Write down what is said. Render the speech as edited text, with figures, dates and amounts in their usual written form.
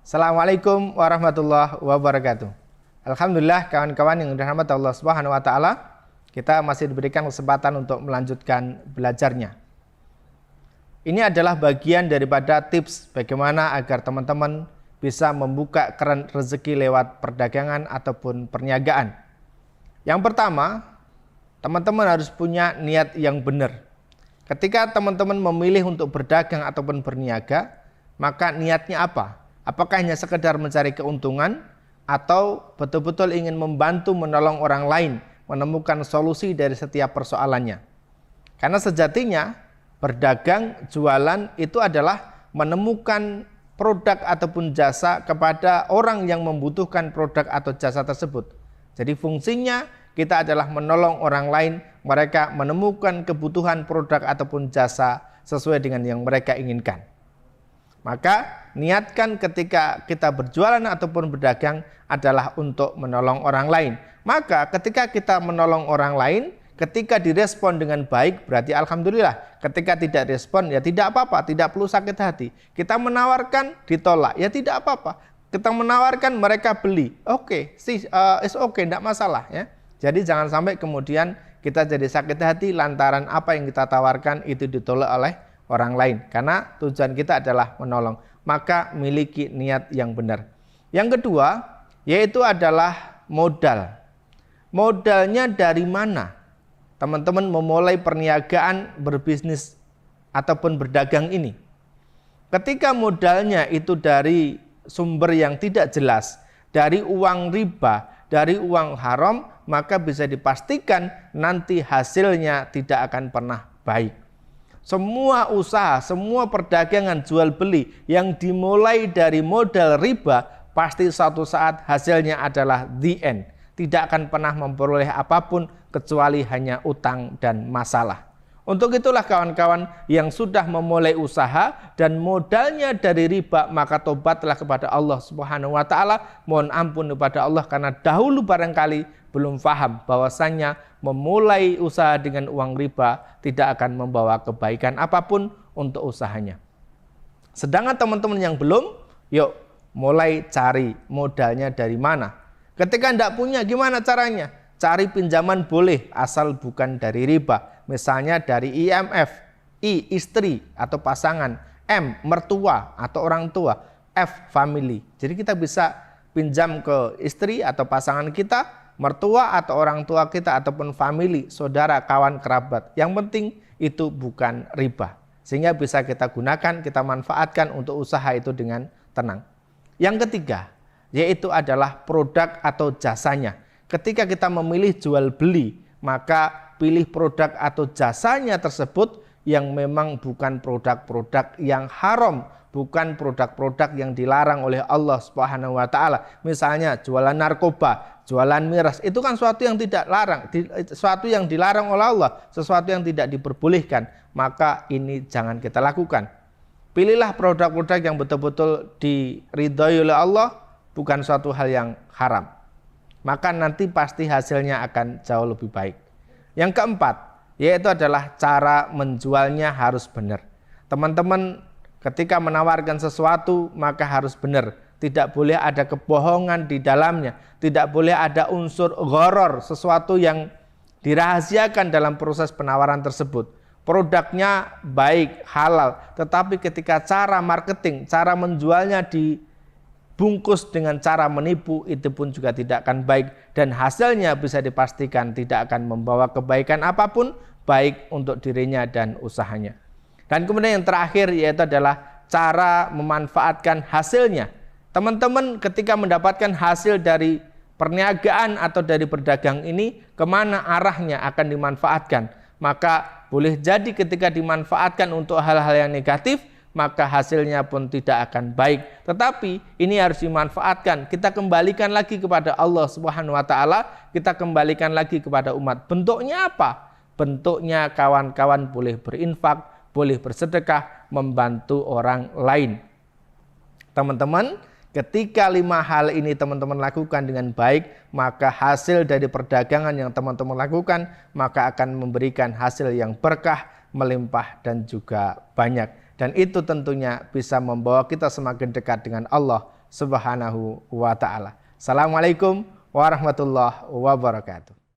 Assalamualaikum warahmatullahi wabarakatuh. Alhamdulillah kawan-kawan yang dirahmati Allah Subhanahu wa taala, kita masih diberikan kesempatan untuk melanjutkan belajarnya. Ini adalah bagian daripada tips bagaimana agar teman-teman bisa membuka keran rezeki lewat perdagangan ataupun perniagaan. Yang pertama, teman-teman harus punya niat yang benar. Ketika teman-teman memilih untuk berdagang ataupun berniaga, maka niatnya apa? Apakah hanya sekedar mencari keuntungan atau betul-betul ingin membantu menolong orang lain menemukan solusi dari setiap persoalannya? Karena sejatinya berdagang, jualan itu adalah menemukan produk ataupun jasa kepada orang yang membutuhkan produk atau jasa tersebut. Jadi fungsinya kita adalah menolong orang lain, mereka menemukan kebutuhan produk ataupun jasa sesuai dengan yang mereka inginkan. Maka niatkan ketika kita berjualan ataupun berdagang adalah untuk menolong orang lain. Maka ketika kita menolong orang lain, ketika direspon dengan baik berarti alhamdulillah. Ketika tidak respon ya tidak apa-apa, tidak perlu sakit hati. Kita menawarkan ditolak ya tidak apa-apa. Kita menawarkan mereka beli, oke, it's okay, tidak masalah ya. Jadi jangan sampai kemudian kita jadi sakit hati lantaran apa yang kita tawarkan itu ditolak oleh orang lain, karena tujuan kita adalah menolong. Maka miliki niat yang benar. Yang kedua yaitu adalah modal. Modalnya dari mana teman-teman memulai perniagaan, berbisnis ataupun berdagang ini? Ketika modalnya itu dari sumber yang tidak jelas, dari uang riba, dari uang haram, maka bisa dipastikan nanti hasilnya tidak akan pernah baik. Semua usaha, semua perdagangan jual beli yang dimulai dari modal riba, pasti suatu saat hasilnya adalah the end. Tidak akan pernah memperoleh apapun kecuali hanya utang dan masalah. Untuk itulah kawan-kawan yang sudah memulai usaha dan modalnya dari riba, maka tobatlah kepada Allah Subhanahu wa taala, mohon ampun kepada Allah karena dahulu barangkali belum paham bahwasannya memulai usaha dengan uang riba tidak akan membawa kebaikan apapun untuk usahanya. Sedangkan teman-teman yang belum, yuk mulai cari modalnya dari mana. Ketika tidak punya gimana caranya? Cari pinjaman boleh asal bukan dari riba. Misalnya dari IMF, I istri atau pasangan, M mertua atau orang tua, F family. Jadi kita bisa pinjam ke istri atau pasangan kita, mertua atau orang tua kita ataupun family, saudara, kawan, kerabat. Yang penting itu bukan riba. Sehingga bisa kita gunakan, kita manfaatkan untuk usaha itu dengan tenang. Yang ketiga, yaitu adalah produk atau jasanya. Ketika kita memilih jual beli, maka pilih produk atau jasanya tersebut yang memang bukan produk-produk yang haram, bukan produk-produk yang dilarang oleh Allah Subhanahu wa taala. Misalnya jualan narkoba, jualan miras, itu kan sesuatu yang tidak larang, sesuatu yang dilarang oleh Allah, sesuatu yang tidak diperbolehkan. Maka ini jangan kita lakukan. Pilihlah produk-produk yang betul-betul diridhoi oleh Allah, bukan suatu hal yang haram. Maka nanti pasti hasilnya akan jauh lebih baik. Yang keempat, yaitu adalah cara menjualnya harus benar. Teman-teman ketika menawarkan sesuatu maka harus benar. Tidak boleh ada kebohongan di dalamnya. Tidak boleh ada unsur gharar, sesuatu yang dirahasiakan dalam proses penawaran tersebut. Produknya baik, halal. Tetapi ketika cara marketing, cara menjualnya dibungkus dengan cara menipu, itu pun juga tidak akan baik. Dan hasilnya bisa dipastikan tidak akan membawa kebaikan apapun, baik untuk dirinya dan usahanya. Dan kemudian yang terakhir yaitu adalah cara memanfaatkan hasilnya. Teman-teman ketika mendapatkan hasil dari perniagaan atau dari berdagang ini, kemana arahnya akan dimanfaatkan. Maka boleh jadi ketika dimanfaatkan untuk hal-hal yang negatif, maka hasilnya pun tidak akan baik. Tetapi ini harus dimanfaatkan. Kita kembalikan lagi kepada Allah Subhanahu wa taala, kita kembalikan lagi kepada umat. Bentuknya apa? Bentuknya kawan-kawan boleh berinfak, boleh bersedekah, membantu orang lain. Teman-teman, ketika 5 hal ini teman-teman lakukan dengan baik, maka hasil dari perdagangan yang teman-teman lakukan maka akan memberikan hasil yang berkah, melimpah dan juga banyak. dan itu tentunya bisa membawa kita semakin dekat dengan Allah Subhanahu wa taala. Assalamualaikum warahmatullahi wabarakatuh.